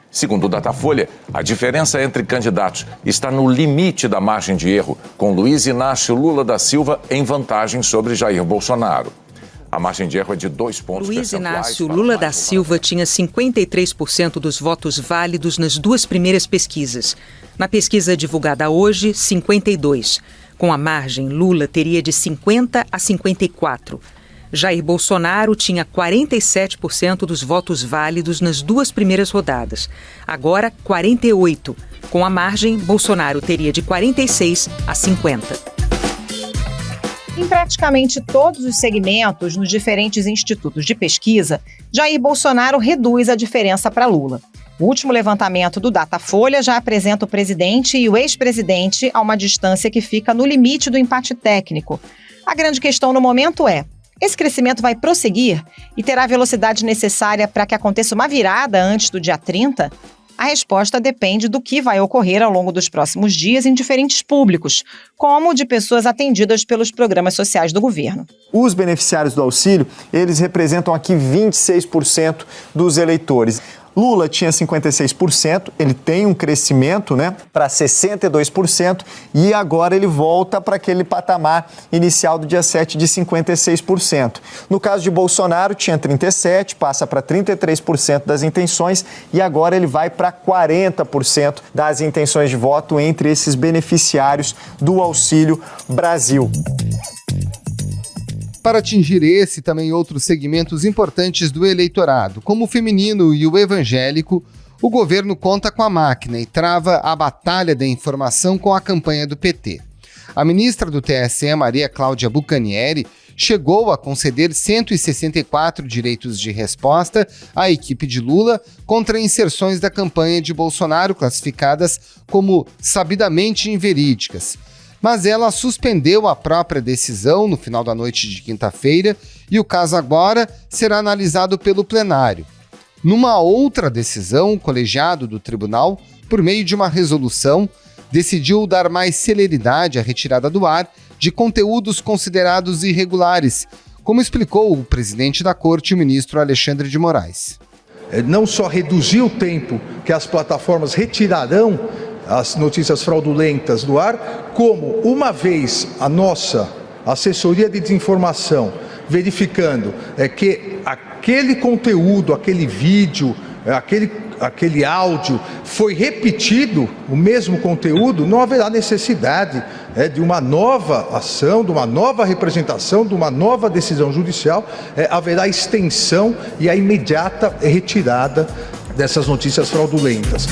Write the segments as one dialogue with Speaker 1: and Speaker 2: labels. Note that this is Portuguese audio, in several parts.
Speaker 1: Segundo o Datafolha, a diferença entre candidatos está no limite da margem de erro, com Luiz Inácio Lula da Silva em vantagem sobre Jair Bolsonaro. A margem de erro é de 2 pontos
Speaker 2: Luiz
Speaker 1: percentuais.
Speaker 2: Inácio Lula da Silva tinha 53% dos votos válidos nas duas primeiras pesquisas. Na pesquisa divulgada hoje, 52%. Com a margem, Lula teria de 50% a 54%. Jair Bolsonaro tinha 47% dos votos válidos nas duas primeiras rodadas. Agora, 48%. Com a margem, Bolsonaro teria de 46% a 50%.
Speaker 3: Em praticamente todos os segmentos, nos diferentes institutos de pesquisa, Jair Bolsonaro reduz a diferença para Lula. O último levantamento do Datafolha já apresenta o presidente e o ex-presidente a uma distância que fica no limite do empate técnico. A grande questão no momento é: esse crescimento vai prosseguir e terá a velocidade necessária para que aconteça uma virada antes do dia 30? A resposta depende do que vai ocorrer ao longo dos próximos dias em diferentes públicos, como de pessoas atendidas pelos programas sociais do governo.
Speaker 4: Os beneficiários do auxílio, eles representam aqui 26% dos eleitores. Lula tinha 56%, ele tem um crescimento, para 62% e agora ele volta para aquele patamar inicial do dia 7 de 56%. No caso de Bolsonaro, tinha 37%, passa para 33% das intenções e agora ele vai para 40% das intenções de voto entre esses beneficiários do Auxílio Brasil.
Speaker 5: Para atingir esse e também outros segmentos importantes do eleitorado, como o feminino e o evangélico, o governo conta com a máquina e trava a batalha da informação com a campanha do PT. A ministra do TSE, Maria Cláudia Bucanieri, chegou a conceder 164 direitos de resposta à equipe de Lula contra inserções da campanha de Bolsonaro classificadas como sabidamente inverídicas. Mas ela suspendeu a própria decisão no final da noite de quinta-feira e o caso agora será analisado pelo plenário. Numa outra decisão, o colegiado do tribunal, por meio de uma resolução, decidiu dar mais celeridade à retirada do ar de conteúdos considerados irregulares, como explicou o presidente da Corte, o ministro Alexandre de Moraes.
Speaker 6: Não só reduzir o tempo que as plataformas retirarão as notícias fraudulentas do ar, como uma vez a nossa assessoria de desinformação verificando que aquele conteúdo, aquele vídeo, aquele áudio foi repetido, o mesmo conteúdo, não haverá necessidade de uma nova ação, de uma nova representação, de uma nova decisão judicial, haverá extensão e a imediata retirada dessas notícias fraudulentas.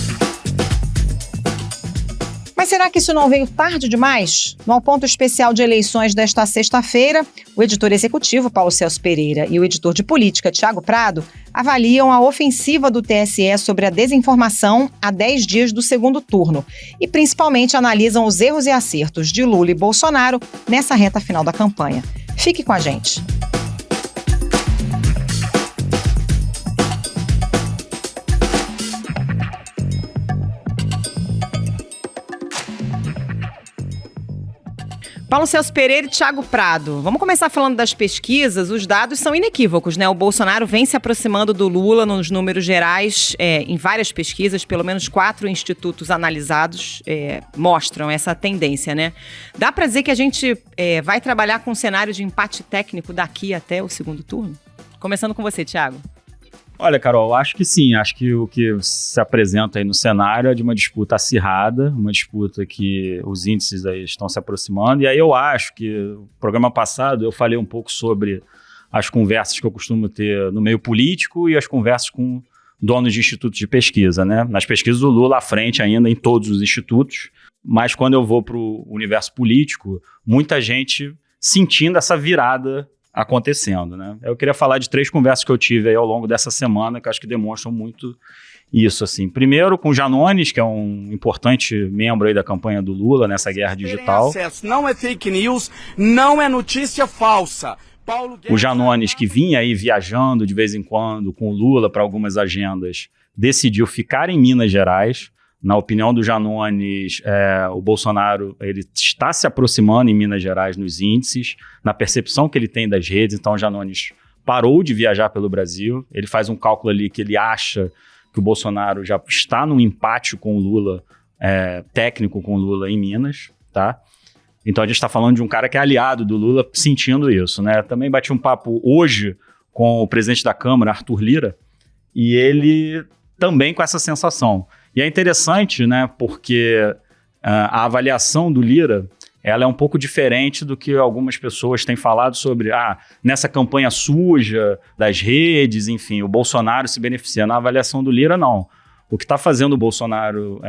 Speaker 3: Mas será que isso não veio tarde demais? No Ao Ponto Especial de Eleições desta sexta-feira, o editor executivo Paulo Celso Pereira e o editor de política Tiago Prado avaliam a ofensiva do TSE sobre a desinformação a 10 dias do segundo turno e principalmente analisam os erros e acertos de Lula e Bolsonaro nessa reta final da campanha. Fique com a gente. Paulo Celso Pereira e Tiago Prado. Vamos começar falando das pesquisas. Os dados são inequívocos, né? O Bolsonaro vem se aproximando do Lula nos números gerais, em várias pesquisas, pelo menos 4 institutos analisados mostram essa tendência, né? Dá para dizer que a gente vai trabalhar com um cenário de empate técnico daqui até o segundo turno? Começando com você, Tiago.
Speaker 7: Olha, Carol, acho que sim. Acho que o que se apresenta aí no cenário é de uma disputa acirrada, uma disputa que os índices aí estão se aproximando. E aí eu acho que no programa passado eu falei um pouco sobre as conversas que eu costumo ter no meio político e as conversas com donos de institutos de pesquisa, né? Nas pesquisas do Lula à frente ainda em todos os institutos, mas quando eu vou para o universo político, muita gente sentindo essa virada acontecendo, né? Eu queria falar de 3 conversas que eu tive aí ao longo dessa semana que eu acho que demonstram muito isso, assim. Primeiro com o Janones, que é um importante membro aí da campanha do Lula nessa guerra digital.
Speaker 8: Não é fake news, não é notícia falsa.
Speaker 7: O Janones, que vinha aí viajando de vez em quando com o Lula para algumas agendas, decidiu ficar em Minas Gerais. Na opinião do Janones, o Bolsonaro ele está se aproximando em Minas Gerais nos índices, na percepção que ele tem das redes. Então, o Janones parou de viajar pelo Brasil. Ele faz um cálculo ali que ele acha que o Bolsonaro já está num empate com o Lula, técnico com o Lula em Minas, tá? Então a gente está falando de um cara que é aliado do Lula sentindo isso, né? Também bati um papo hoje com o presidente da Câmara, Arthur Lira, e ele também com essa sensação. E é interessante, né? Porque a avaliação do Lira, ela é um pouco diferente do que algumas pessoas têm falado sobre, nessa campanha suja das redes, enfim, o Bolsonaro se beneficia. Na avaliação do Lira, não. O que está fazendo o Bolsonaro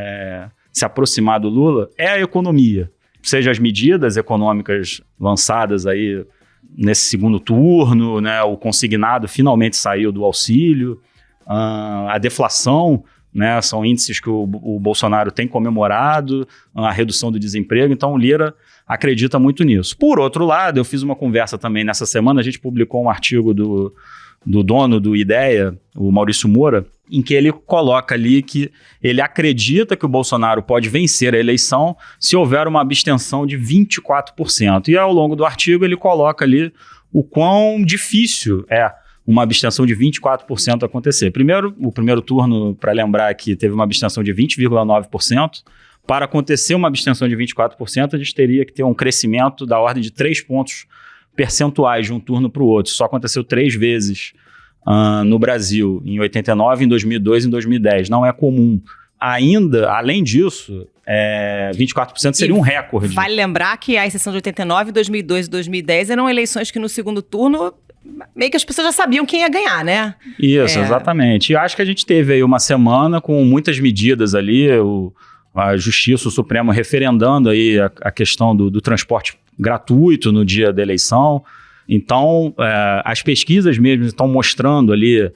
Speaker 7: se aproximar do Lula é a economia. Seja as medidas econômicas lançadas aí nesse segundo turno, né, o consignado finalmente saiu do auxílio, a deflação, né, são índices que o Bolsonaro tem comemorado, a redução do desemprego, então o Lira acredita muito nisso. Por outro lado, eu fiz uma conversa também nessa semana, a gente publicou um artigo do dono do Ideia, o Maurício Moura, em que ele coloca ali que ele acredita que o Bolsonaro pode vencer a eleição se houver uma abstenção de 24%. E ao longo do artigo ele coloca ali o quão difícil é uma abstenção de 24% acontecer. Primeiro, o primeiro turno, para lembrar que teve uma abstenção de 20,9%. Para acontecer uma abstenção de 24%, a gente teria que ter um crescimento da ordem de 3 pontos percentuais de um turno para o outro. Isso só aconteceu 3 vezes no Brasil, em 89, em 2002 e em 2010. Não é comum. Ainda, além disso, 24% seria um recorde.
Speaker 9: Vale lembrar que a exceção de 89, 2002 e 2010 eram eleições que no segundo turno meio que as pessoas já sabiam quem ia ganhar, né?
Speaker 7: Isso, exatamente. E acho que a gente teve aí uma semana com muitas medidas ali, a Justiça, o Supremo referendando aí a questão do transporte gratuito no dia da eleição. Então, as pesquisas mesmo estão mostrando ali,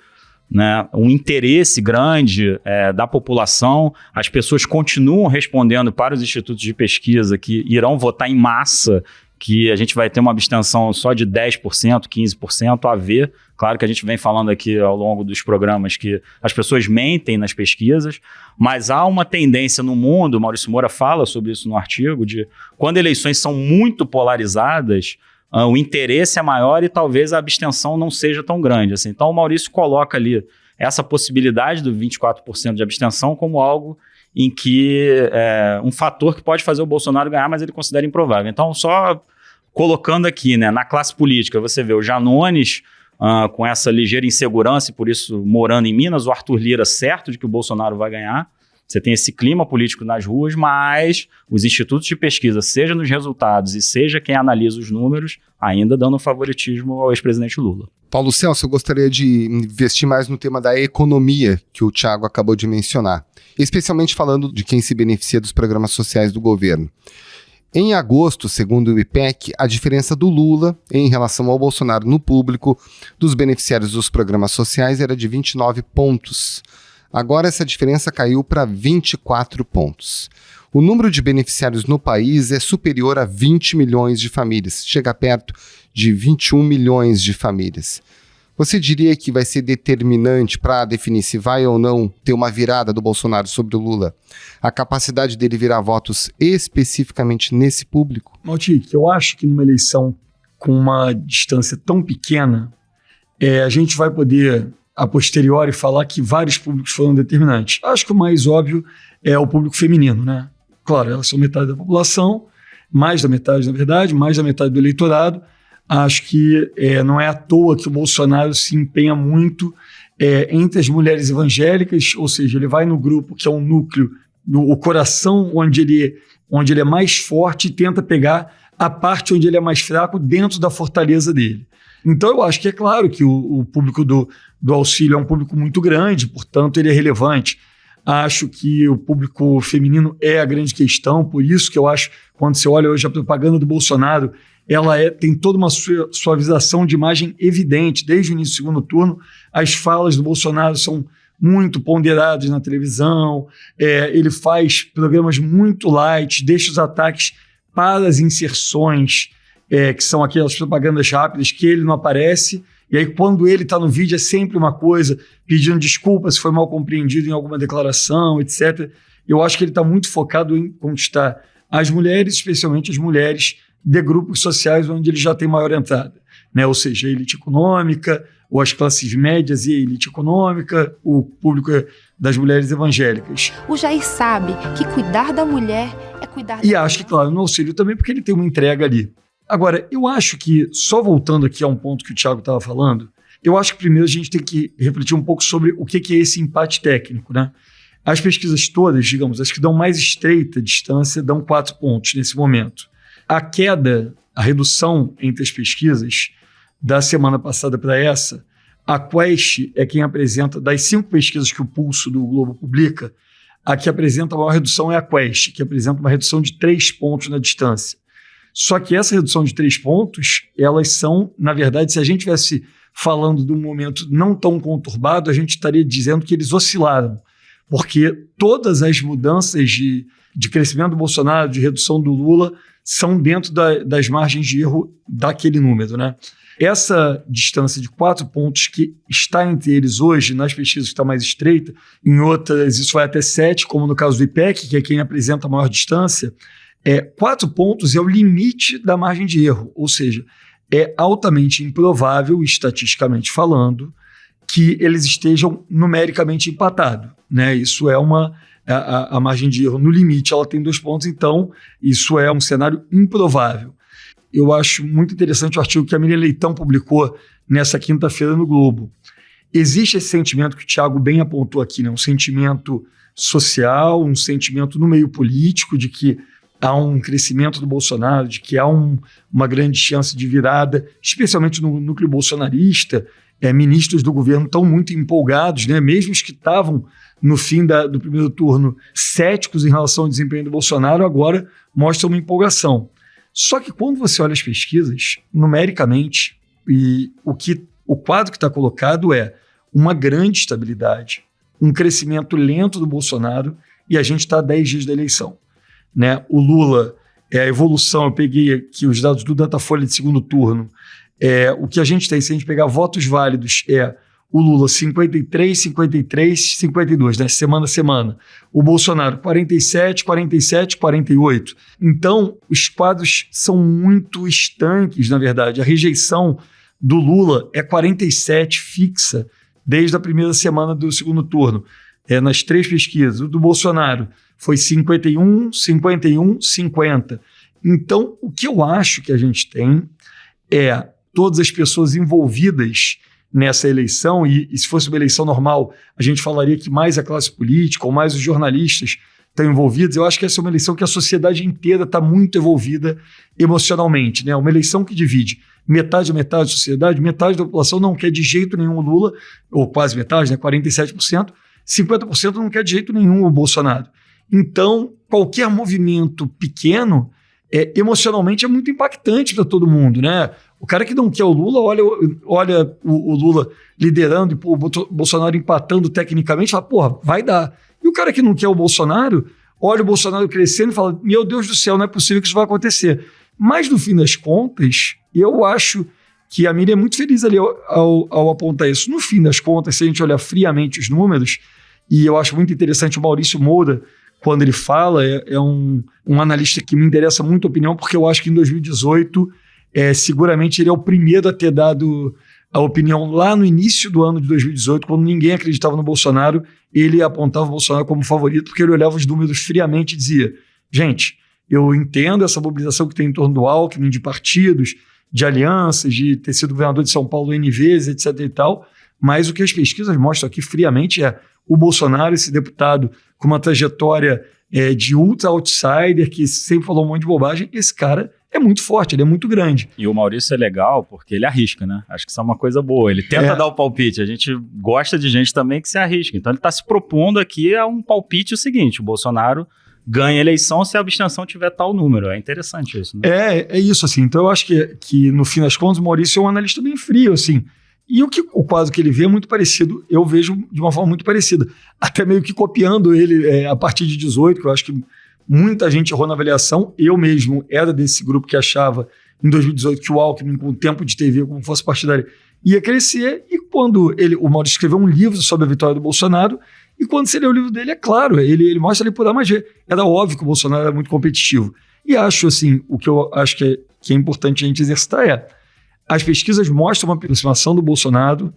Speaker 7: né, um interesse grande da população. As pessoas continuam respondendo para os institutos de pesquisa que irão votar em massa, que a gente vai ter uma abstenção só de 10%, 15% a ver. Claro que a gente vem falando aqui ao longo dos programas que as pessoas mentem nas pesquisas, mas há uma tendência no mundo, o Maurício Moura fala sobre isso no artigo, de quando eleições são muito polarizadas, o interesse é maior e talvez a abstenção não seja tão grande. Assim. Então o Maurício coloca ali essa possibilidade do 24% de abstenção como algo em que um fator que pode fazer o Bolsonaro ganhar, mas ele considera improvável. Então, só colocando aqui, né, na classe política, você vê o Janones com essa ligeira insegurança e por isso morando em Minas, o Arthur Lira certo de que o Bolsonaro vai ganhar. Você tem esse clima político nas ruas, mas os institutos de pesquisa, seja nos resultados e seja quem analisa os números, ainda dando favoritismo ao ex-presidente Lula.
Speaker 5: Paulo Celso, eu gostaria de investir mais no tema da economia que o Thiago acabou de mencionar, especialmente falando de quem se beneficia dos programas sociais do governo. Em agosto, segundo o IPEC, a diferença do Lula em relação ao Bolsonaro no público dos beneficiários dos programas sociais era de 29 pontos. Agora essa diferença caiu para 24 pontos. O número de beneficiários no país é superior a 20 milhões de famílias, chega perto de 21 milhões de famílias. Você diria que vai ser determinante para definir se vai ou não ter uma virada do Bolsonaro sobre o Lula a capacidade dele virar votos especificamente nesse público?
Speaker 10: Maltic, eu acho que numa eleição com uma distância tão pequena, a gente vai poder, a posteriori, falar que vários públicos foram determinantes. Acho que o mais óbvio é o público feminino, né? Claro, elas são metade da população, mais da metade, na verdade, mais da metade do eleitorado. Acho que não é à toa que o Bolsonaro se empenha muito entre as mulheres evangélicas, ou seja, ele vai no grupo que é um núcleo, o coração onde ele é mais forte e tenta pegar a parte onde ele é mais fraco dentro da fortaleza dele. Então eu acho que é claro que o público do auxílio é um público muito grande, portanto ele é relevante. Acho que o público feminino é a grande questão, por isso que eu acho, quando você olha hoje a propaganda do Bolsonaro, ela tem toda uma suavização de imagem evidente. Desde o início do segundo turno, as falas do Bolsonaro são muito ponderadas na televisão, ele faz programas muito light, deixa os ataques para as inserções, que são aquelas propagandas rápidas que ele não aparece, e aí quando ele está no vídeo é sempre uma coisa, pedindo desculpa se foi mal compreendido em alguma declaração, etc. Eu acho que ele está muito focado em conquistar as mulheres, especialmente as mulheres de grupos sociais onde ele já tem maior entrada. né? Ou seja, a elite econômica, ou as classes médias e a elite econômica, o público das mulheres evangélicas.
Speaker 11: O Jair sabe que cuidar da mulher é cuidar da
Speaker 10: E acho que, claro, no auxílio também, porque ele tem uma entrega ali. Agora, eu acho que, só voltando aqui a um ponto que o Thiago estava falando, eu acho que primeiro a gente tem que refletir um pouco sobre o que é esse empate técnico, né? As pesquisas todas, digamos, as que dão mais estreita distância, dão 4 pontos nesse momento. A queda, a redução entre as pesquisas da semana passada para essa, a Quest é quem apresenta, das 5 pesquisas que o Pulso do Globo publica, a que apresenta a maior redução é a Quest, que apresenta uma redução de 3 pontos na distância. Só que essa redução de 3 pontos, elas são, na verdade, se a gente estivesse falando de um momento não tão conturbado, a gente estaria dizendo que eles oscilaram, porque todas as mudanças de crescimento do Bolsonaro, de redução do Lula, são dentro das margens de erro daquele número, né? Essa distância de 4 pontos que está entre eles hoje, nas pesquisas que está mais estreita, em outras isso vai até 7, como no caso do IPEC, que é quem apresenta a maior distância, 4 pontos é o limite da margem de erro, ou seja, é altamente improvável, estatisticamente falando, que eles estejam numericamente empatados, né? Isso é a margem de erro no limite, ela tem 2 pontos, então isso é um cenário improvável. Eu acho muito interessante o artigo que a Miriam Leitão publicou nessa quinta-feira no Globo. Existe esse sentimento que o Thiago bem apontou aqui, né? Um sentimento social, um sentimento no meio político de que há um crescimento do Bolsonaro, de que há uma grande chance de virada, especialmente no núcleo bolsonarista. Ministros do governo estão muito empolgados, né? Mesmo os que estavam no fim do primeiro turno céticos em relação ao desempenho do Bolsonaro, agora mostram uma empolgação. Só que quando você olha as pesquisas, numericamente, e o quadro que está colocado é uma grande estabilidade, um crescimento lento do Bolsonaro, e a gente está a 10 dias da eleição, né? O Lula, a evolução, eu peguei aqui os dados do Datafolha de segundo turno, o que a gente tem, se a gente pegar votos válidos, o Lula 53, 53, 52, né? Semana a semana. O Bolsonaro 47, 47, 48. Então, os quadros são muito estanques, na verdade. A rejeição do Lula é 47 fixa desde a primeira semana do segundo turno, nas 3 pesquisas. O do Bolsonaro foi 51, 51, 50. Então, o que eu acho que a gente tem é todas as pessoas envolvidas nessa eleição, e se fosse uma eleição normal, a gente falaria que mais a classe política ou mais os jornalistas estão envolvidos. Eu acho que essa é uma eleição que a sociedade inteira está muito envolvida emocionalmente, né? Uma eleição que divide metade da sociedade, metade da população não quer de jeito nenhum o Lula, ou quase metade, né? 47%, 50% não quer de jeito nenhum o Bolsonaro. Então, qualquer movimento pequeno, emocionalmente é muito impactante para todo mundo, né? O cara que não quer o Lula, olha o Lula liderando e o Bolsonaro empatando tecnicamente, fala, porra, vai dar. E o cara que não quer o Bolsonaro, olha o Bolsonaro crescendo e fala, meu Deus do céu, não é possível que isso vai acontecer. Mas, no fim das contas, eu acho que a Miriam é muito feliz ali ao apontar isso. No fim das contas, se a gente olhar friamente os números, e eu acho muito interessante o Maurício Moura, quando ele fala, é um analista que me interessa muito a opinião, porque eu acho que em 2018, seguramente ele é o primeiro a ter dado a opinião lá no início do ano de 2018, quando ninguém acreditava no Bolsonaro, ele apontava o Bolsonaro como favorito, porque ele olhava os números friamente e dizia, gente, eu entendo essa mobilização que tem em torno do Alckmin, de partidos, de alianças, de ter sido governador de São Paulo N vezes, etc. e tal, mas o que as pesquisas mostram aqui friamente é o Bolsonaro, esse deputado com uma trajetória de ultra outsider, que sempre falou um monte de bobagem, esse cara é muito forte, ele é muito grande.
Speaker 7: E o Maurício é legal porque ele arrisca, né? Acho que isso é uma coisa boa. Ele tenta dar o palpite. A gente gosta de gente também que se arrisca. Então ele está se propondo aqui a um palpite o seguinte, o Bolsonaro ganha a eleição se a abstenção tiver tal número. É interessante isso, né?
Speaker 10: É isso, assim. Então eu acho que no fim das contas o Maurício é um analista bem frio, assim. E o quadro que ele vê é muito parecido, eu vejo de uma forma muito parecida. Até meio que copiando ele a partir de 18, que eu acho que muita gente errou na avaliação. Eu mesmo era desse grupo que achava em 2018 que o Alckmin, com o tempo de TV, como fosse partidário, ia crescer. E quando o Maurício escreveu um livro sobre a vitória do Bolsonaro, e quando você lê o livro dele, é claro, ele mostra ali por A mais B. Era óbvio que o Bolsonaro era muito competitivo. E acho, assim, o que eu acho que é importante a gente exercitar As pesquisas mostram uma aproximação do Bolsonaro,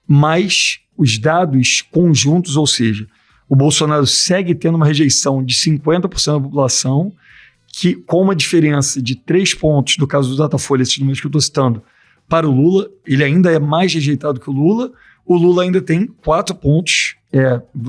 Speaker 10: mas os dados conjuntos, ou seja, o Bolsonaro segue tendo uma rejeição de 50% da população, que com uma diferença de 3 pontos, no caso do Datafolha, esses números que eu estou citando, para o Lula, ele ainda é mais rejeitado que o Lula ainda tem 4 pontos,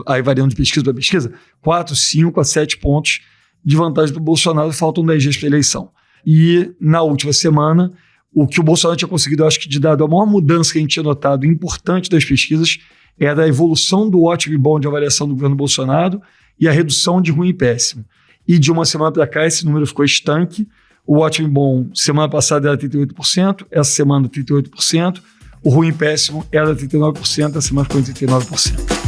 Speaker 10: aí variando de pesquisa para pesquisa, 4, 5 a 7 pontos de vantagem para o Bolsonaro, faltam 10 dias para a eleição. E na última semana, o que o Bolsonaro tinha conseguido, eu acho que de dado, a maior mudança que a gente tinha notado, importante das pesquisas, era a evolução do ótimo e bom de avaliação do governo Bolsonaro e a redução de ruim e péssimo. E de uma semana para cá, esse número ficou estanque. O ótimo e bom, semana passada era 38%, essa semana 38%. O ruim e péssimo era 39%, essa semana ficou em 39%.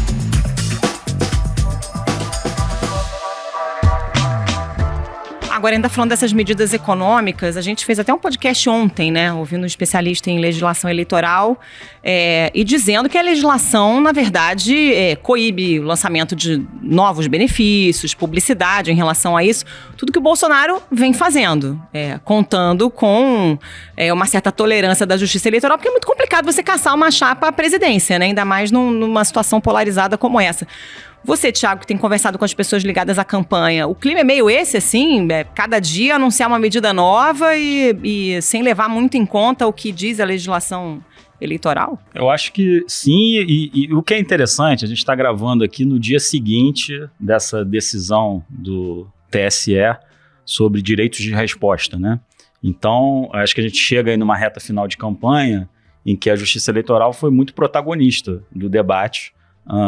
Speaker 9: Agora, ainda falando dessas medidas econômicas, a gente fez até um podcast ontem, né, ouvindo um especialista em legislação eleitoral e dizendo que a legislação, na verdade, coíbe o lançamento de novos benefícios, publicidade em relação a isso, tudo que o Bolsonaro vem fazendo, contando com uma certa tolerância da justiça eleitoral, porque é muito complicado você caçar uma chapa à presidência, né, ainda mais numa situação polarizada como essa. Você, Thiago, que tem conversado com as pessoas ligadas à campanha, o clima é meio esse, assim, cada dia anunciar uma medida nova e sem levar muito em conta o que diz a legislação eleitoral?
Speaker 7: Eu acho que sim, e o que é interessante, a gente está gravando aqui no dia seguinte dessa decisão do TSE sobre direitos de resposta, né? Então, acho que a gente chega aí numa reta final de campanha em que a Justiça Eleitoral foi muito protagonista do debate,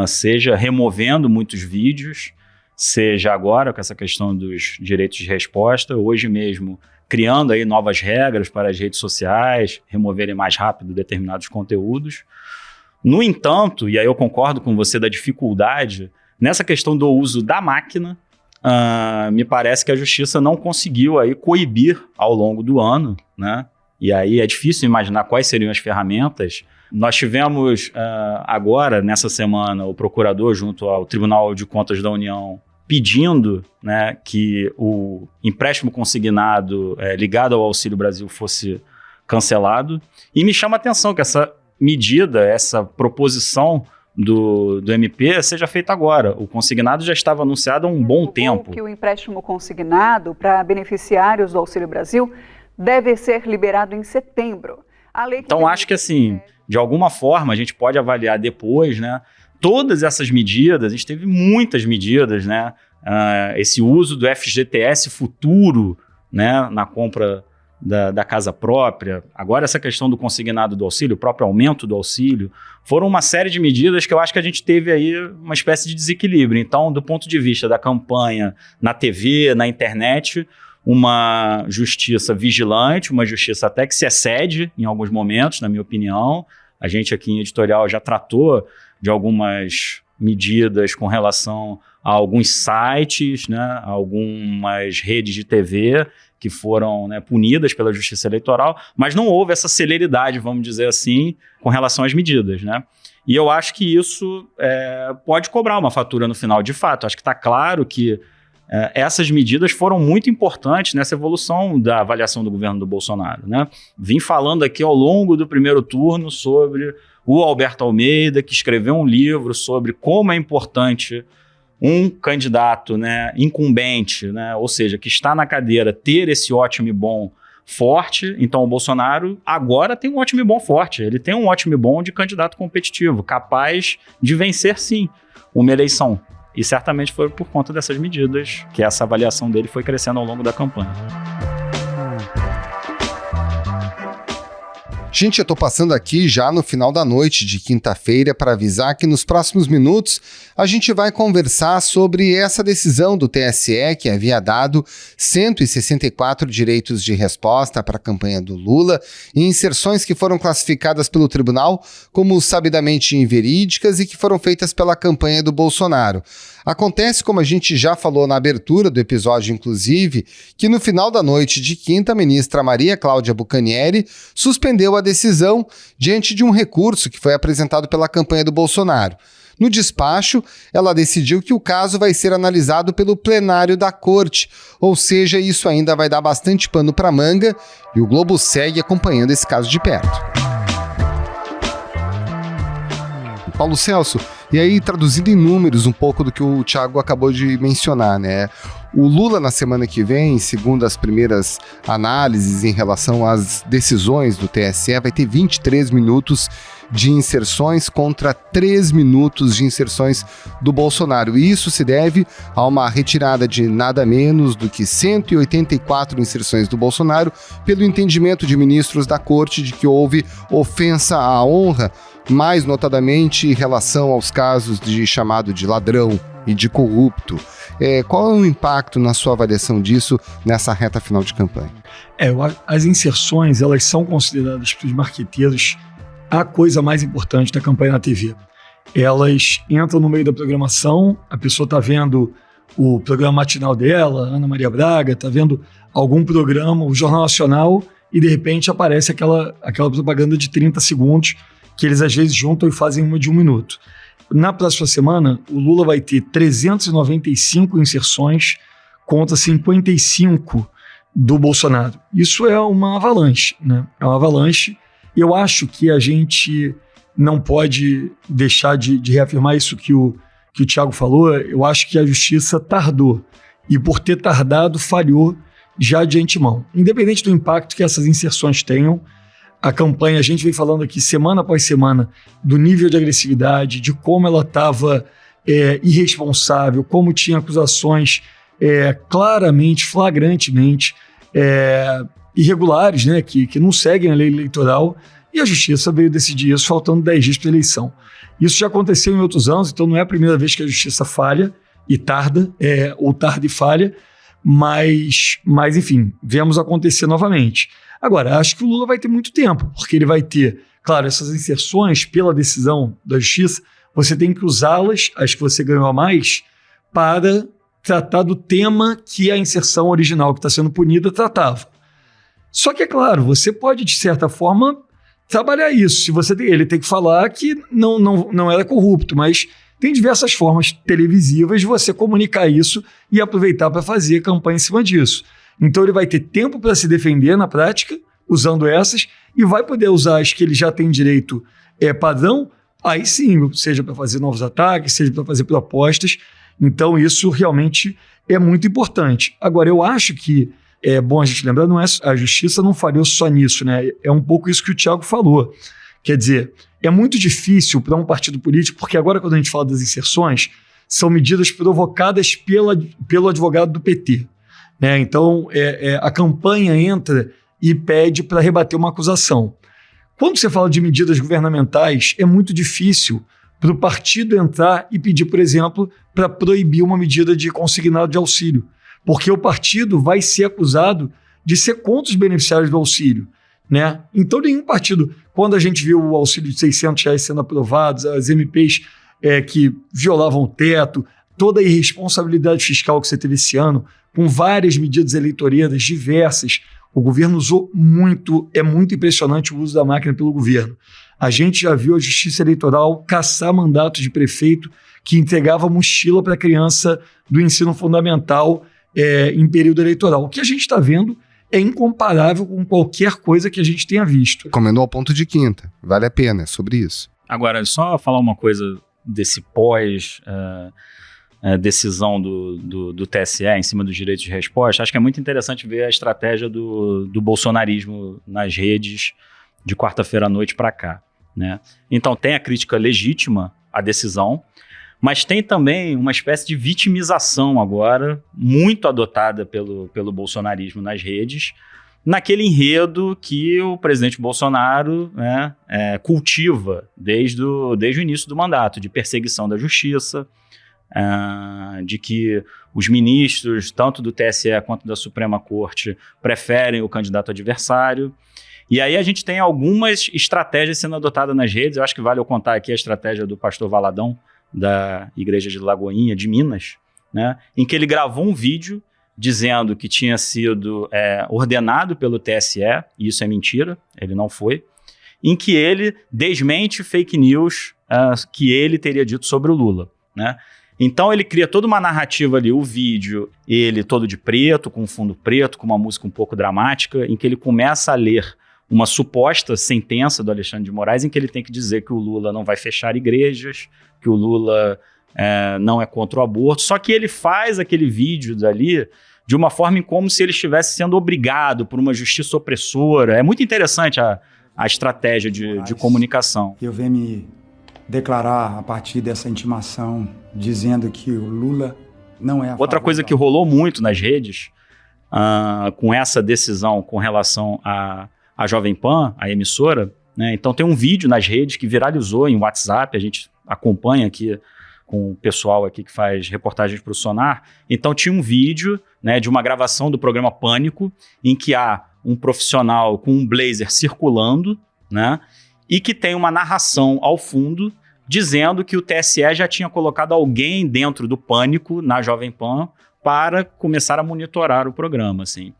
Speaker 7: seja removendo muitos vídeos, seja agora com essa questão dos direitos de resposta, hoje mesmo criando aí novas regras para as redes sociais, removerem mais rápido determinados conteúdos. No entanto, e aí eu concordo com você da dificuldade, nessa questão do uso da máquina, me parece que a Justiça não conseguiu aí coibir ao longo do ano, né? E aí é difícil imaginar quais seriam as ferramentas. Nós tivemos agora, nessa semana, o procurador junto ao Tribunal de Contas da União pedindo, né, que o empréstimo consignado ligado ao Auxílio Brasil fosse cancelado. E me chama a atenção que essa medida, essa proposição do MP seja feita agora. O consignado já estava anunciado há um bom tempo.
Speaker 12: Que o empréstimo consignado para beneficiários do Auxílio Brasil deve ser liberado em setembro.
Speaker 7: Então, acho que assim, de alguma forma, a gente pode avaliar depois, né? Todas essas medidas, a gente teve muitas medidas, né? Esse uso do FGTS futuro, né? Na compra da casa própria. Agora, essa questão do consignado do auxílio, o próprio aumento do auxílio, foram uma série de medidas que eu acho que a gente teve aí uma espécie de desequilíbrio. Então, do ponto de vista da campanha na TV, na internet, uma justiça vigilante, uma justiça até que se excede em alguns momentos, na minha opinião. A gente aqui em editorial já tratou de algumas medidas com relação a alguns sites, né, algumas redes de TV que foram, né, punidas pela Justiça Eleitoral, mas não houve essa celeridade, vamos dizer assim, com relação às medidas, né? E eu acho que isso pode cobrar uma fatura no final, de fato. Acho que está claro que essas medidas foram muito importantes nessa evolução da avaliação do governo do Bolsonaro, né? Vim falando aqui ao longo do primeiro turno sobre o Alberto Almeida, que escreveu um livro sobre como é importante um candidato, né, incumbente, né, ou seja, que está na cadeira, ter esse ótimo e bom forte. Então o Bolsonaro agora tem um ótimo e bom forte, ele tem um ótimo e bom de candidato competitivo, capaz de vencer sim uma eleição. E certamente foi por conta dessas medidas que essa avaliação dele foi crescendo ao longo da campanha.
Speaker 5: Gente, eu tô passando aqui já no final da noite de quinta-feira para avisar que nos próximos minutos a gente vai conversar sobre essa decisão do TSE que havia dado 164 direitos de resposta para a campanha do Lula e inserções que foram classificadas pelo tribunal como sabidamente inverídicas e que foram feitas pela campanha do Bolsonaro. Acontece, como a gente já falou na abertura do episódio, inclusive, que no final da noite de quinta, a ministra Maria Cláudia Bucanieri suspendeu a decisão diante de um recurso que foi apresentado pela campanha do Bolsonaro. No despacho, ela decidiu que o caso vai ser analisado pelo plenário da corte, ou seja, isso ainda vai dar bastante pano para manga e o Globo segue acompanhando esse caso de perto. Paulo Celso, e aí traduzindo em números um pouco do que o Thiago acabou de mencionar, né? O Lula na semana que vem, segundo as primeiras análises em relação às decisões do TSE, vai ter 23 minutos de inserções contra 3 minutos de inserções do Bolsonaro. E isso se deve a uma retirada de nada menos do que 184 inserções do Bolsonaro, pelo entendimento de ministros da corte de que houve ofensa à honra, mais notadamente em relação aos casos de chamado de ladrão e de corrupto. Qual é o impacto na sua avaliação disso nessa reta final de campanha?
Speaker 10: As inserções, elas são consideradas pelos marqueteiros a coisa mais importante da campanha na TV. Elas entram no meio da programação, a pessoa está vendo o programa matinal dela, Ana Maria Braga, está vendo algum programa, o Jornal Nacional, e de repente aparece aquela propaganda de 30 segundos que eles às vezes juntam e fazem uma de 1 minuto. Na próxima semana, o Lula vai ter 395 inserções contra 55 do Bolsonaro. Isso é uma avalanche, né? É uma avalanche. Eu acho que a gente não pode deixar de reafirmar isso que o Thiago falou. Eu acho que a justiça tardou. E por ter tardado, falhou já de antemão. Independente do impacto que essas inserções tenham, a campanha, a gente vem falando aqui semana após semana do nível de agressividade, de como ela estava irresponsável, como tinha acusações claramente, flagrantemente irregulares, né, que não seguem a lei eleitoral, e a justiça veio decidir isso faltando 10 dias para a eleição. Isso já aconteceu em outros anos, então não é a primeira vez que a justiça falha e tarda, ou tarda e falha, mas enfim, vemos acontecer novamente. Agora, acho que o Lula vai ter muito tempo, porque ele vai ter, claro, essas inserções pela decisão da justiça, você tem que usá-las, as que você ganhou a mais, para tratar do tema que a inserção original que está sendo punida tratava. Só que, é claro, você pode, de certa forma, trabalhar isso. Se ele tem que falar que não era corrupto, mas tem diversas formas televisivas de você comunicar isso e aproveitar para fazer campanha em cima disso. Então ele vai ter tempo para se defender na prática, usando essas, e vai poder usar as que ele já tem direito padrão, aí sim, seja para fazer novos ataques, seja para fazer propostas. Então isso realmente é muito importante. Agora, eu acho que é bom a gente lembrar, a justiça não falhou só nisso, né? É um pouco isso que o Thiago falou. Quer dizer, é muito difícil para um partido político, porque agora quando a gente fala das inserções, são medidas provocadas pelo advogado do PT. Né? Então, a campanha entra e pede para rebater uma acusação. Quando você fala de medidas governamentais, é muito difícil para o partido entrar e pedir, por exemplo, para proibir uma medida de consignado de auxílio, porque o partido vai ser acusado de ser contra os beneficiários do auxílio. Né? Então, nenhum partido, quando a gente viu o auxílio de R$600 sendo aprovado, as MPs que violavam o teto, toda a irresponsabilidade fiscal que você teve esse ano, com várias medidas eleitoreiras diversas, o governo usou muito, é muito impressionante o uso da máquina pelo governo. A gente já viu a Justiça Eleitoral caçar mandatos de prefeito que entregava mochila para criança do ensino fundamental em período eleitoral. O que a gente está vendo é incomparável com qualquer coisa que a gente tenha visto.
Speaker 5: Comendo ao ponto de quinta. Vale a pena, é sobre isso.
Speaker 7: Agora, só falar uma coisa desse decisão do TSE em cima dos direitos de resposta. Acho que é muito interessante ver a estratégia do bolsonarismo nas redes de quarta-feira à noite para cá. Né? Então, tem a crítica legítima à decisão, mas tem também uma espécie de vitimização agora, muito adotada pelo bolsonarismo nas redes, naquele enredo que o presidente Bolsonaro, né, cultiva desde o início do mandato, de perseguição da justiça, de que os ministros, tanto do TSE quanto da Suprema Corte, preferem o candidato adversário. E aí a gente tem algumas estratégias sendo adotadas nas redes. Eu acho que vale eu contar aqui a estratégia do pastor Valadão, da Igreja de Lagoinha, de Minas, né, em que ele gravou um vídeo dizendo que tinha sido ordenado pelo TSE, e isso é mentira, ele não foi, em que ele desmente fake news que ele teria dito sobre o Lula, né? Então ele cria toda uma narrativa ali, o vídeo, ele todo de preto, com um fundo preto, com uma música um pouco dramática, em que ele começa a ler uma suposta sentença do Alexandre de Moraes, em que ele tem que dizer que o Lula não vai fechar igrejas, que o Lula não é contra o aborto, só que ele faz aquele vídeo dali de uma forma em como se ele estivesse sendo obrigado por uma justiça opressora. É muito interessante a estratégia de comunicação.
Speaker 13: Eu venho me declarar a partir dessa intimação, dizendo que o Lula não é a
Speaker 7: Outra coisa que rolou muito nas redes, com essa decisão com relação à Jovem Pan, a emissora, né? Então tem um vídeo nas redes que viralizou em WhatsApp, a gente acompanha aqui com o pessoal aqui que faz reportagens para o Sonar. Então tinha um vídeo, né, de uma gravação do programa Pânico, em que há um profissional com um blazer circulando, né, e que tem uma narração ao fundo dizendo que o TSE já tinha colocado alguém dentro do Pânico, na Jovem Pan, para começar a monitorar o programa, assim.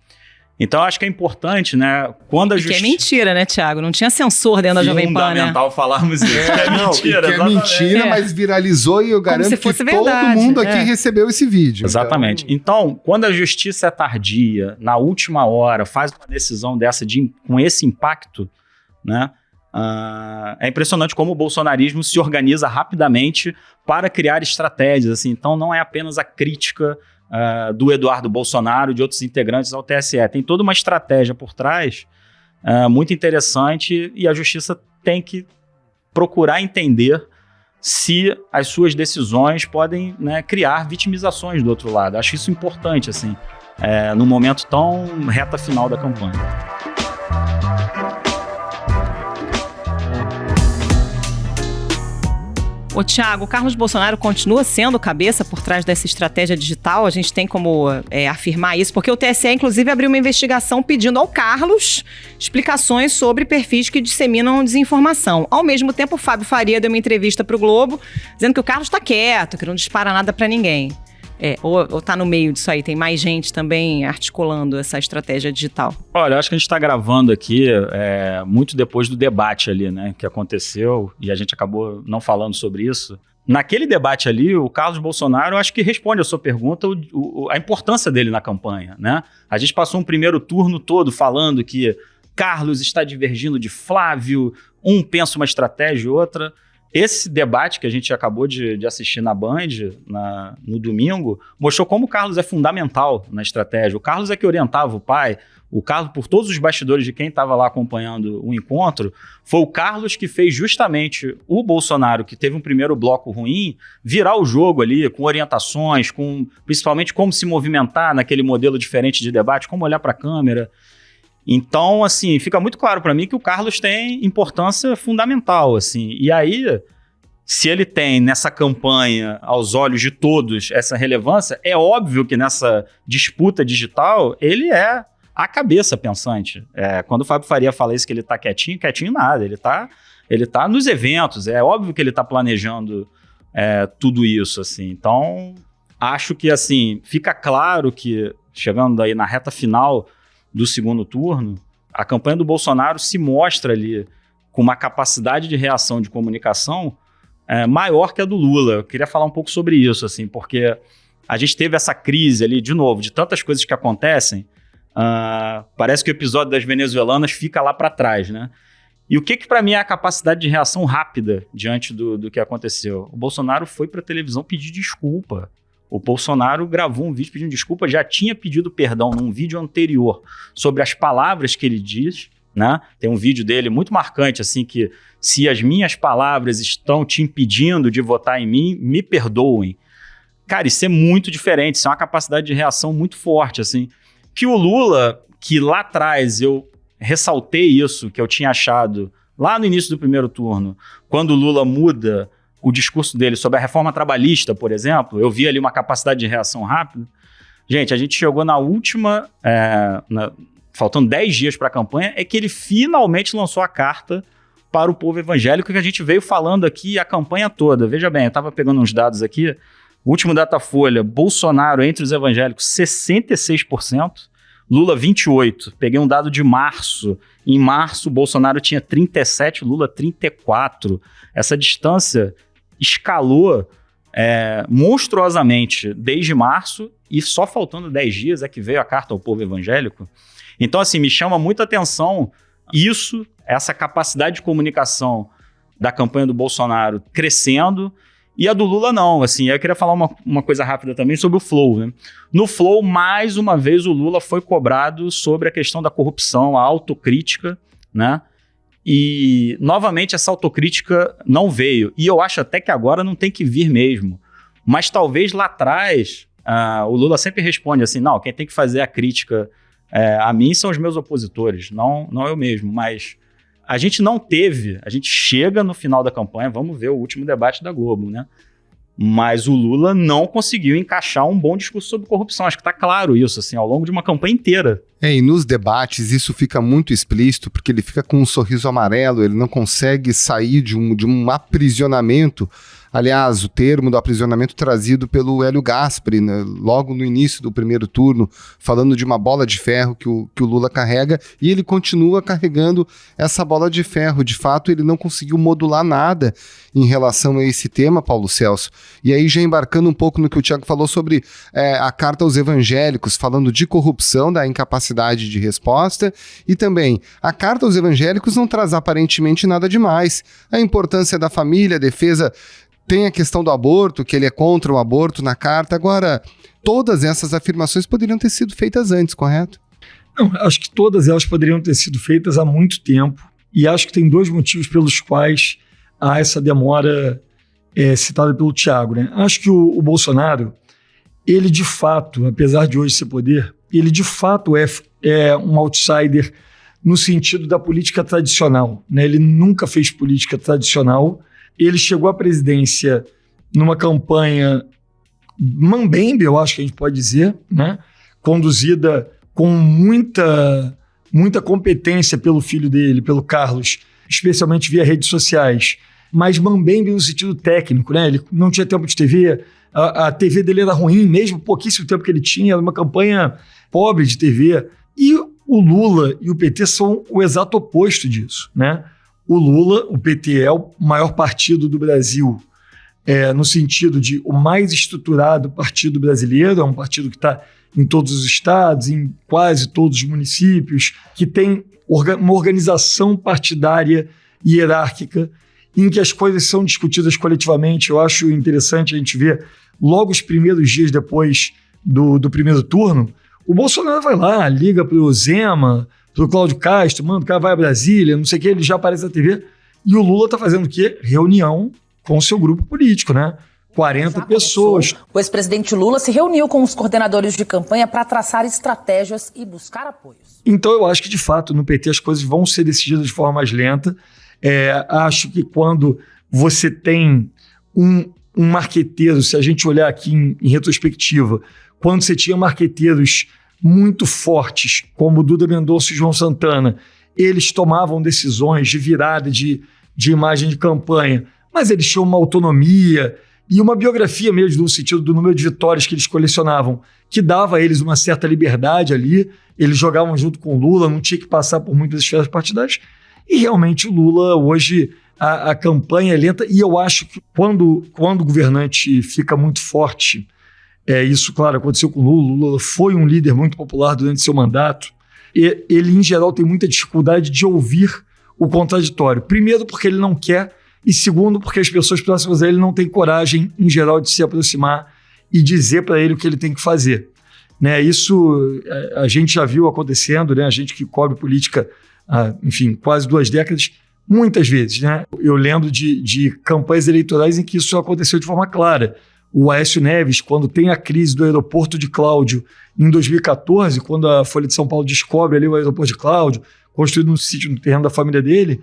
Speaker 7: Então, acho que é importante, né, quando a justiça...
Speaker 9: Que é mentira, né, Thiago? Não tinha censor dentro da Jovem Pan, né?
Speaker 7: Fundamental falarmos isso, que é mentira.
Speaker 5: Que é mentira, mas viralizou e eu garanto que todo mundo aqui recebeu esse vídeo.
Speaker 7: Exatamente. Então, quando a justiça é tardia, na última hora, faz uma decisão dessa com esse impacto, né, é impressionante como o bolsonarismo se organiza rapidamente para criar estratégias, assim. Então, não é apenas a crítica do Eduardo Bolsonaro e de outros integrantes ao TSE. Tem toda uma estratégia por trás muito interessante e a justiça tem que procurar entender se as suas decisões podem, né, criar vitimizações do outro lado. Acho isso importante, assim, num momento tão reta final da campanha.
Speaker 9: Ô, Thiago, o Carlos Bolsonaro continua sendo cabeça por trás dessa estratégia digital? A gente tem como afirmar isso? Porque o TSE, inclusive, abriu uma investigação pedindo ao Carlos explicações sobre perfis que disseminam desinformação. Ao mesmo tempo, o Fábio Faria deu uma entrevista para o Globo, dizendo que o Carlos está quieto, que não dispara nada para ninguém. Ou tá no meio disso aí? Tem mais gente também articulando essa estratégia digital?
Speaker 7: Olha, eu acho que a gente está gravando aqui muito depois do debate ali, né, que aconteceu, e a gente acabou não falando sobre isso. Naquele debate ali, o Carlos Bolsonaro, eu acho que responde a sua pergunta, a importância dele na campanha, né? A gente passou um primeiro turno todo falando que Carlos está divergindo de Flávio, um pensa uma estratégia e outra. Esse debate que a gente acabou de assistir na Band, no domingo, mostrou como o Carlos é fundamental na estratégia. O Carlos é que orientava o pai. O Carlos, por todos os bastidores de quem estava lá acompanhando o encontro, foi o Carlos que fez justamente o Bolsonaro, que teve um primeiro bloco ruim, virar o jogo ali, com orientações, com principalmente como se movimentar naquele modelo diferente de debate, como olhar para a câmera. Então, assim, fica muito claro para mim que o Carlos tem importância fundamental, assim. E aí, se ele tem nessa campanha, aos olhos de todos, essa relevância, é óbvio que nessa disputa digital, ele é a cabeça pensante. Quando o Fábio Faria fala isso, que ele tá quietinho nada, ele tá nos eventos, é óbvio que ele tá planejando tudo isso, assim. Então, acho que, assim, fica claro que, chegando aí na reta final do segundo turno, a campanha do Bolsonaro se mostra ali com uma capacidade de reação de comunicação maior que a do Lula. Eu queria falar um pouco sobre isso, assim, porque a gente teve essa crise ali, de novo, de tantas coisas que acontecem, parece que o episódio das venezuelanas fica lá para trás, né? E o que para mim é a capacidade de reação rápida diante do que aconteceu? O Bolsonaro foi para a televisão pedir desculpa. O Bolsonaro gravou um vídeo pedindo desculpa, já tinha pedido perdão num vídeo anterior sobre as palavras que ele diz, né? Tem um vídeo dele muito marcante, assim, que se as minhas palavras estão te impedindo de votar em mim, me perdoem. Cara, isso é muito diferente, isso é uma capacidade de reação muito forte, assim. Que o Lula, que lá atrás eu ressaltei isso, que eu tinha achado lá no início do primeiro turno, quando o Lula muda o discurso dele sobre a reforma trabalhista, por exemplo, eu vi ali uma capacidade de reação rápida. Gente, a gente chegou na última, faltando 10 dias para a campanha, é que ele finalmente lançou a carta para o povo evangélico, que a gente veio falando aqui a campanha toda. Veja bem, eu estava pegando uns dados aqui, o último Datafolha, Bolsonaro entre os evangélicos, 66%, Lula 28. Peguei um dado de março. Em março, Bolsonaro tinha 37, Lula 34. Essa distância escalou monstruosamente desde março, e só faltando 10 dias é que veio a carta ao povo evangélico. Então, assim, me chama muita atenção essa capacidade de comunicação da campanha do Bolsonaro crescendo, e a do Lula não. Assim, eu queria falar uma coisa rápida também sobre o Flow, né? No Flow, mais uma vez, o Lula foi cobrado sobre a questão da corrupção, a autocrítica, né? E, novamente, essa autocrítica não veio. E eu acho até que agora não tem que vir mesmo. Mas talvez lá atrás, o Lula sempre responde assim, não, quem tem que fazer a crítica a mim são os meus opositores, não eu mesmo. Mas a gente chega no final da campanha, vamos ver o último debate da Globo, né? Mas o Lula não conseguiu encaixar um bom discurso sobre corrupção. Acho que está claro isso, assim, ao longo de uma campanha inteira.
Speaker 5: E nos debates isso fica muito explícito, porque ele fica com um sorriso amarelo, ele não consegue sair de um aprisionamento. Aliás, o termo do aprisionamento trazido pelo Hélio Gaspari, né, logo no início do primeiro turno, falando de uma bola de ferro que o Lula carrega, e ele continua carregando essa bola de ferro. De fato, ele não conseguiu modular nada em relação a esse tema, Paulo Celso. E aí, já embarcando um pouco no que o Thiago falou sobre a carta aos evangélicos, falando de corrupção, da incapacidade de resposta, e também a carta aos evangélicos não traz aparentemente nada demais. A importância da família, a defesa. Tem a questão do aborto, que ele é contra o aborto na carta. Agora, todas essas afirmações poderiam ter sido feitas antes, correto?
Speaker 10: Não, acho que todas elas poderiam ter sido feitas há muito tempo. E acho que tem 2 motivos pelos quais há essa demora citada pelo Thiago, né? Acho que o Bolsonaro, ele de fato, apesar de hoje ser poder, ele de fato é um outsider no sentido da política tradicional, né? Ele nunca fez política tradicional. Ele chegou à presidência numa campanha mambembe, eu acho que a gente pode dizer, né? Conduzida com muita competência pelo filho dele, pelo Carlos, especialmente via redes sociais, mas mambembe no sentido técnico, né? Ele não tinha tempo de TV, a TV dele era ruim, mesmo pouquíssimo tempo que ele tinha, era uma campanha pobre de TV. E o Lula e o PT são o exato oposto disso, né? O Lula, o PT, é o maior partido do Brasil, no sentido de o mais estruturado partido brasileiro, é um partido que está em todos os estados, em quase todos os municípios, que tem uma organização partidária e hierárquica, em que as coisas são discutidas coletivamente. Eu acho interessante a gente ver, logo os primeiros dias depois do primeiro turno, o Bolsonaro vai lá, liga para o Zema, do Cláudio Castro, manda o cara vai a Brasília, não sei o que, ele já aparece na TV. E o Lula está fazendo o quê? Reunião com o seu grupo político, né? 40 pessoas.
Speaker 14: O ex-presidente Lula se reuniu com os coordenadores de campanha para traçar estratégias e buscar apoios.
Speaker 10: Então eu acho que, de fato, no PT as coisas vão ser decididas de forma mais lenta. Acho que quando você tem um marqueteiro, se a gente olhar aqui em retrospectiva, quando você tinha marqueteiros muito fortes, como Duda Mendonça e João Santana, eles tomavam decisões de virada de imagem de campanha, mas eles tinham uma autonomia e uma biografia mesmo, no sentido do número de vitórias que eles colecionavam, que dava a eles uma certa liberdade ali. Eles jogavam junto com o Lula, não tinha que passar por muitas esferas partidárias. E realmente o Lula, hoje, a campanha é lenta, e eu acho que quando o governante fica muito forte, isso, claro, aconteceu com o Lula. O Lula foi um líder muito popular durante seu mandato. E ele, em geral, tem muita dificuldade de ouvir o contraditório. Primeiro, porque ele não quer, e segundo, porque as pessoas próximas a ele não têm coragem, em geral, de se aproximar e dizer para ele o que ele tem que fazer. Né? Isso a gente já viu acontecendo, né? A gente que cobre política há, enfim, quase 2 décadas, muitas vezes. Né? Eu lembro de campanhas eleitorais em que isso aconteceu de forma clara. O Aécio Neves, quando tem a crise do aeroporto de Cláudio em 2014, quando a Folha de São Paulo descobre ali o aeroporto de Cláudio, construído no sítio, no terreno da família dele,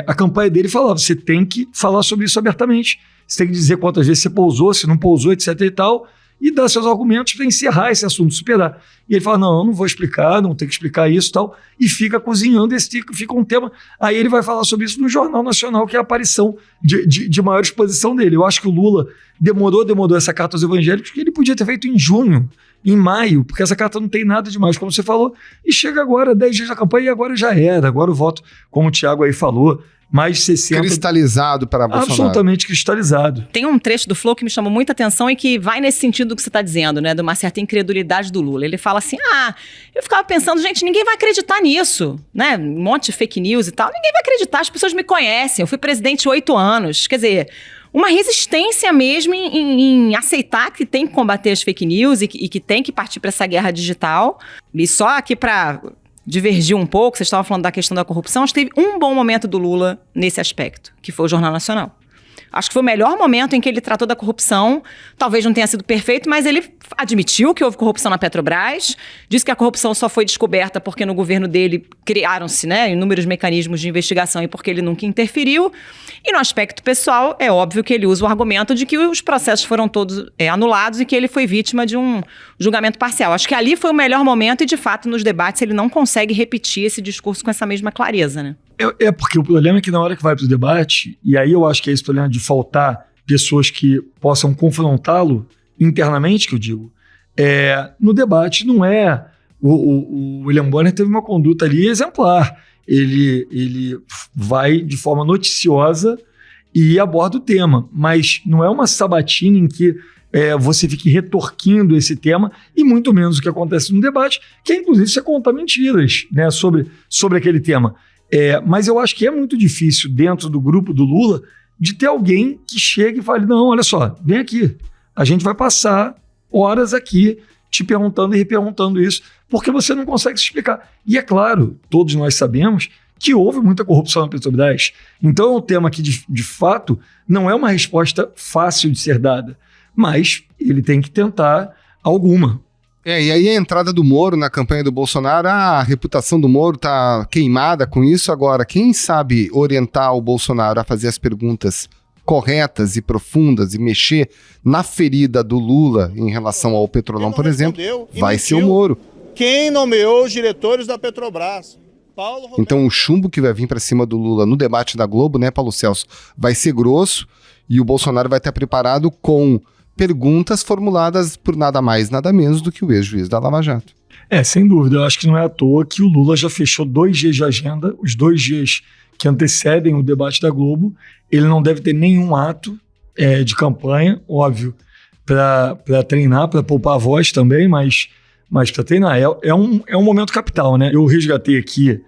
Speaker 10: a campanha dele falava, você tem que falar sobre isso abertamente, você tem que dizer quantas vezes você pousou, se não pousou, etc e tal, e dar seus argumentos para encerrar esse assunto, superar. E ele fala, não, eu não vou explicar, não tenho que explicar isso e tal, e fica cozinhando, fica um tema. Aí ele vai falar sobre isso no Jornal Nacional, que é a aparição de maior exposição dele. Eu acho que o Lula demorou essa carta aos evangélicos, que ele podia ter feito em junho, em maio, porque essa carta não tem nada demais, como você falou, e chega agora, 10 dias da campanha, e agora já era. Agora o voto, como o Thiago aí falou, mais de 60...
Speaker 5: Cristalizado para Bolsonaro.
Speaker 10: Absolutamente cristalizado.
Speaker 9: Tem um trecho do Flow que me chamou muita atenção e que vai nesse sentido do que você está dizendo, né? De uma certa incredulidade do Lula. Ele fala assim, eu ficava pensando, gente, ninguém vai acreditar nisso, né? Um monte de fake news e tal. Ninguém vai acreditar, as pessoas me conhecem. Eu fui presidente 8 anos. Quer dizer, uma resistência mesmo em aceitar que tem que combater as fake news e que tem que partir para essa guerra digital. E só aqui para divergir um pouco, vocês estavam falando da questão da corrupção, acho que teve um bom momento do Lula nesse aspecto, que foi o Jornal Nacional. Acho que foi o melhor momento em que ele tratou da corrupção. Talvez não tenha sido perfeito, mas ele admitiu que houve corrupção na Petrobras, disse que a corrupção só foi descoberta porque no governo dele criaram-se, né, inúmeros mecanismos de investigação e porque ele nunca interferiu. E no aspecto pessoal, é óbvio que ele usa o argumento de que os processos foram todos anulados e que ele foi vítima de um julgamento parcial. Acho que ali foi o melhor momento e, de fato, nos debates ele não consegue repetir esse discurso com essa mesma clareza, né?
Speaker 10: É porque o problema é que na hora que vai para o debate, e aí eu acho que é esse problema de faltar pessoas que possam confrontá-lo internamente, que eu digo, no debate não é... O William Bonner teve uma conduta ali exemplar. Ele vai de forma noticiosa e aborda o tema, mas não é uma sabatina em que você fique retorquindo esse tema, e muito menos o que acontece no debate, que é inclusive você contar mentiras, né, sobre aquele tema. Mas eu acho que é muito difícil dentro do grupo do Lula de ter alguém que chegue e fale, não, olha só, vem aqui, a gente vai passar horas aqui te perguntando e reperguntando isso, porque você não consegue se explicar. E é claro, todos nós sabemos que houve muita corrupção na Petrobras. Então é um tema que, de fato, não é uma resposta fácil de ser dada, mas ele tem que tentar alguma.
Speaker 5: E aí a entrada do Moro na campanha do Bolsonaro, a reputação do Moro tá queimada com isso. Agora, quem sabe orientar o Bolsonaro a fazer as perguntas corretas e profundas e mexer na ferida do Lula em relação ao Petrolão, por exemplo, vai ser o Moro.
Speaker 15: Quem nomeou os diretores da Petrobras?
Speaker 5: Então o chumbo que vai vir para cima do Lula no debate da Globo, né, Paulo Celso, vai ser grosso, e o Bolsonaro vai estar preparado com perguntas formuladas por nada mais, nada menos do que o ex-juiz da Lava Jato.
Speaker 10: Sem dúvida. Eu acho que não é à toa que o Lula já fechou 2 dias de agenda, os 2 dias que antecedem o debate da Globo. Ele não deve ter nenhum ato de campanha, óbvio, para treinar, para poupar a voz também, mas para treinar. É um momento capital, né? Eu resgatei aqui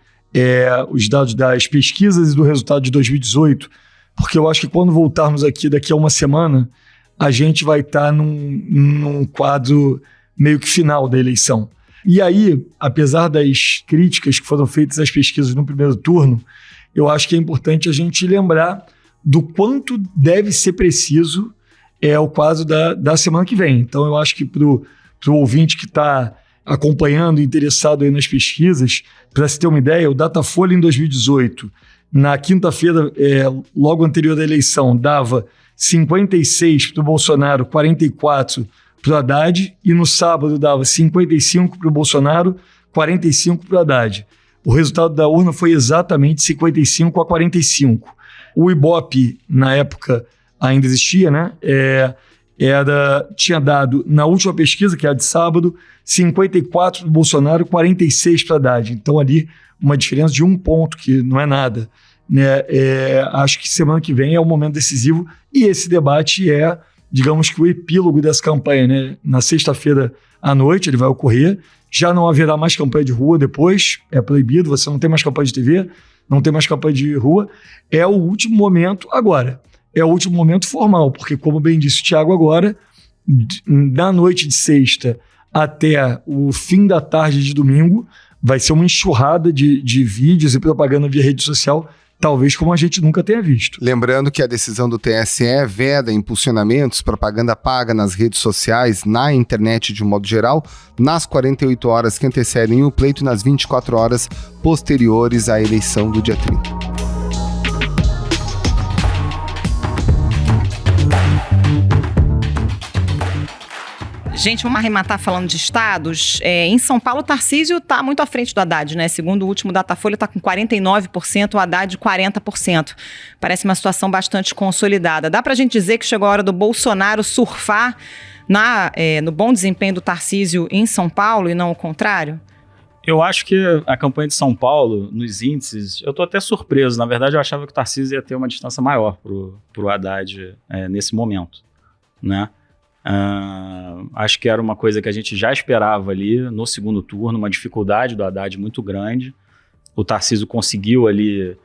Speaker 10: os dados das pesquisas e do resultado de 2018, porque eu acho que quando voltarmos aqui daqui a uma semana, a gente vai estar num quadro meio que final da eleição. E aí, apesar das críticas que foram feitas às pesquisas no primeiro turno, eu acho que é importante a gente lembrar do quanto deve ser preciso o quadro da semana que vem. Então, eu acho que para o ouvinte que está acompanhando, interessado aí nas pesquisas, para se ter uma ideia, o Datafolha em 2018, na quinta-feira, logo anterior à eleição, dava 56 para o Bolsonaro, 44 para o Haddad, e no sábado dava 55 para o Bolsonaro, 45 para o Haddad. O resultado da urna foi exatamente 55 a 45. O Ibope, na época, ainda existia, né? Tinha dado, na última pesquisa, que é a de sábado, 54 para o Bolsonaro, 46 para o Haddad. Então ali, uma diferença de 1 ponto, que não é nada. Né? Acho que semana que vem é o momento decisivo, e esse debate digamos que o epílogo dessa campanha, né? Na sexta-feira à noite ele vai ocorrer, já não haverá mais campanha de rua depois, é proibido, você não tem mais campanha de TV, não tem mais campanha de rua, é o último momento agora, é o último momento formal, porque como bem disse o Thiago agora, da noite de sexta até o fim da tarde de domingo, vai ser uma enxurrada de vídeos e propaganda via rede social, talvez como a gente nunca tenha visto.
Speaker 5: Lembrando que a decisão do TSE veda impulsionamentos, propaganda paga nas redes sociais, na internet de um modo geral, nas 48 horas que antecedem o pleito e nas 24 horas posteriores à eleição do dia 30.
Speaker 9: Gente, vamos arrematar falando de estados. Em São Paulo, o Tarcísio está muito à frente do Haddad, né? Segundo o último Datafolha, está com 49%, o Haddad 40%. Parece uma situação bastante consolidada. Dá para a gente dizer que chegou a hora do Bolsonaro surfar no bom desempenho do Tarcísio em São Paulo e não o contrário?
Speaker 7: Eu acho que a campanha de São Paulo, nos índices, eu estou até surpreso. Na verdade, eu achava que o Tarcísio ia ter uma distância maior pro Haddad nesse momento, né? Acho que era uma coisa que a gente já esperava ali no segundo turno, uma dificuldade do Haddad muito grande. O Tarcísio conseguiu ali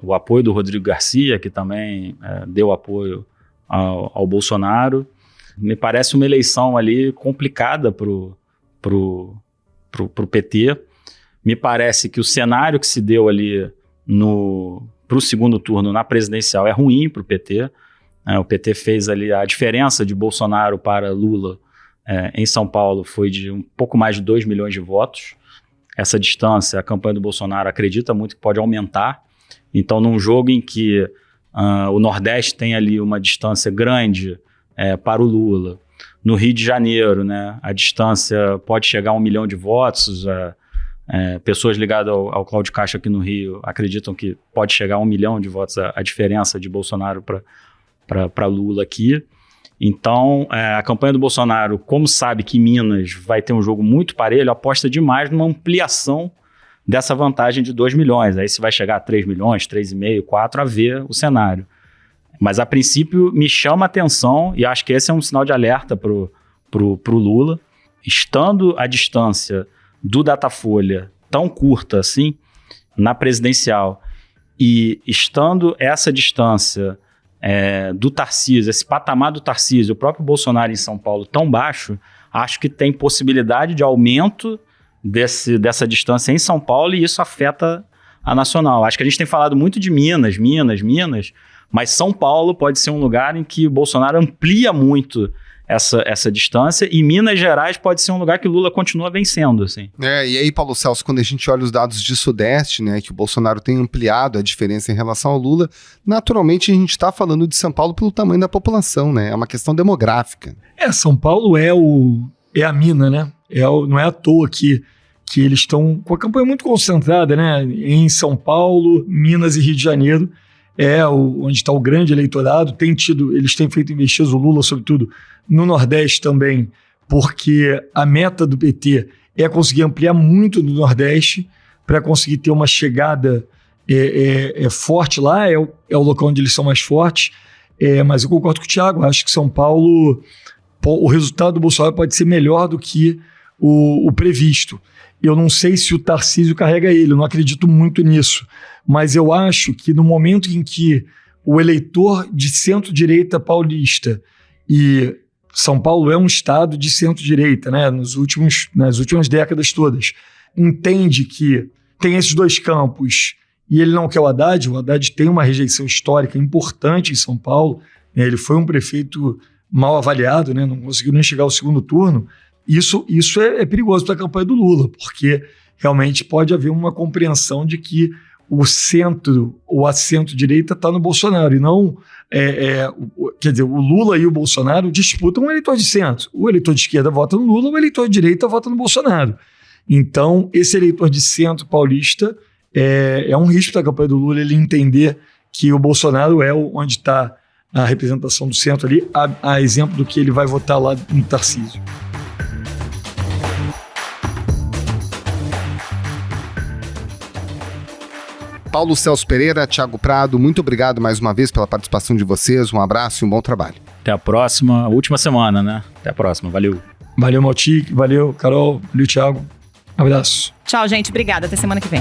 Speaker 7: o apoio do Rodrigo Garcia, que também deu apoio ao Bolsonaro. Me parece uma eleição ali complicada pro PT. Me parece que o cenário que se deu ali pro segundo turno na presidencial é ruim pro PT. O PT fez ali a diferença de Bolsonaro para Lula em São Paulo foi de um pouco mais de 2 milhões de votos. Essa distância, a campanha do Bolsonaro acredita muito que pode aumentar. Então, num jogo em que o Nordeste tem ali uma distância grande para o Lula, no Rio de Janeiro, né, a distância pode chegar a 1 milhão de votos. Pessoas ligadas ao Cláudio Castro aqui no Rio acreditam que pode chegar a 1 milhão de votos a diferença de Bolsonaro para Lula aqui. Então, a campanha do Bolsonaro, como sabe que Minas vai ter um jogo muito parelho, aposta demais numa ampliação dessa vantagem de 2 milhões. Aí se vai chegar a 3 milhões, 3,5, 4, a ver o cenário. Mas, a princípio, me chama a atenção, e acho que esse é um sinal de alerta pro Lula. Estando a distância do Datafolha tão curta assim, na presidencial, e estando essa distância do Tarcísio, esse patamar do Tarcísio, o próprio Bolsonaro em São Paulo tão baixo, acho que tem possibilidade de aumento dessa distância em São Paulo, e isso afeta a nacional. Acho que a gente tem falado muito de Minas, mas São Paulo pode ser um lugar em que o Bolsonaro amplia muito essa distância, e Minas Gerais pode ser um lugar que Lula continua vencendo, assim.
Speaker 5: E aí, Paulo Celso, quando a gente olha os dados de Sudeste, né, que o Bolsonaro tem ampliado a diferença em relação ao Lula, naturalmente a gente está falando de São Paulo pelo tamanho da população, né? É uma questão demográfica.
Speaker 10: São Paulo é a mina, né? Não é à toa que eles estão com a campanha muito concentrada, né? Em São Paulo, Minas e Rio de Janeiro, onde está o grande eleitorado. Eles têm feito investidas, o Lula, sobretudo, no Nordeste também, porque a meta do PT é conseguir ampliar muito no Nordeste para conseguir ter uma chegada forte lá, é o local onde eles são mais fortes. Mas eu concordo com o Thiago, acho que São Paulo, o resultado do Bolsonaro pode ser melhor do que o previsto. Eu não sei se o Tarcísio carrega ele, eu não acredito muito nisso, mas eu acho que no momento em que o eleitor de centro-direita paulista, e São Paulo é um estado de centro-direita, né, nas últimas décadas todas, entende que tem esses dois campos e ele não quer o Haddad tem uma rejeição histórica importante em São Paulo, né, ele foi um prefeito mal avaliado, né, não conseguiu nem chegar ao segundo turno. Isso é perigoso para a campanha do Lula, porque realmente pode haver uma compreensão de que o centro ou a centro-direita está no Bolsonaro, e não, quer dizer, o Lula e o Bolsonaro disputam um eleitor de centro. O eleitor de esquerda vota no Lula, o eleitor de direita vota no Bolsonaro. Então, esse eleitor de centro paulista é um risco da campanha do Lula, ele entender que o Bolsonaro é onde está a representação do centro ali, a exemplo do que ele vai votar lá no Tarcísio.
Speaker 5: Paulo Celso Pereira, Thiago Prado, muito obrigado mais uma vez pela participação de vocês, um abraço e um bom trabalho.
Speaker 7: Até a próxima, última semana, né? Até a próxima, valeu.
Speaker 10: Valeu, Maltic, valeu, Carol, valeu, Thiago, um abraço.
Speaker 9: Tchau, gente, obrigada, até semana que vem.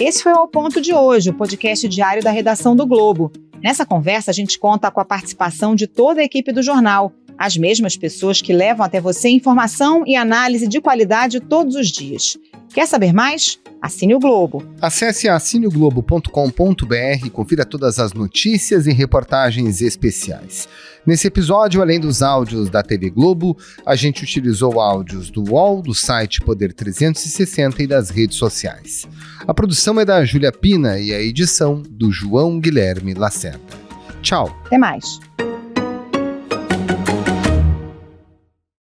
Speaker 3: Esse foi o Ao Ponto de hoje, o podcast diário da redação do Globo. Nessa conversa, a gente conta com a participação de toda a equipe do jornal, as mesmas pessoas que levam até você informação e análise de qualidade todos os dias. Quer saber mais? Assine o Globo.
Speaker 5: Acesse assineoglobo.com.br e confira todas as notícias e reportagens especiais. Nesse episódio, além dos áudios da TV Globo, a gente utilizou áudios do UOL, do site Poder 360 e das redes sociais. A produção é da Júlia Pina e a edição do João Guilherme Lacerda. Tchau.
Speaker 3: Até mais.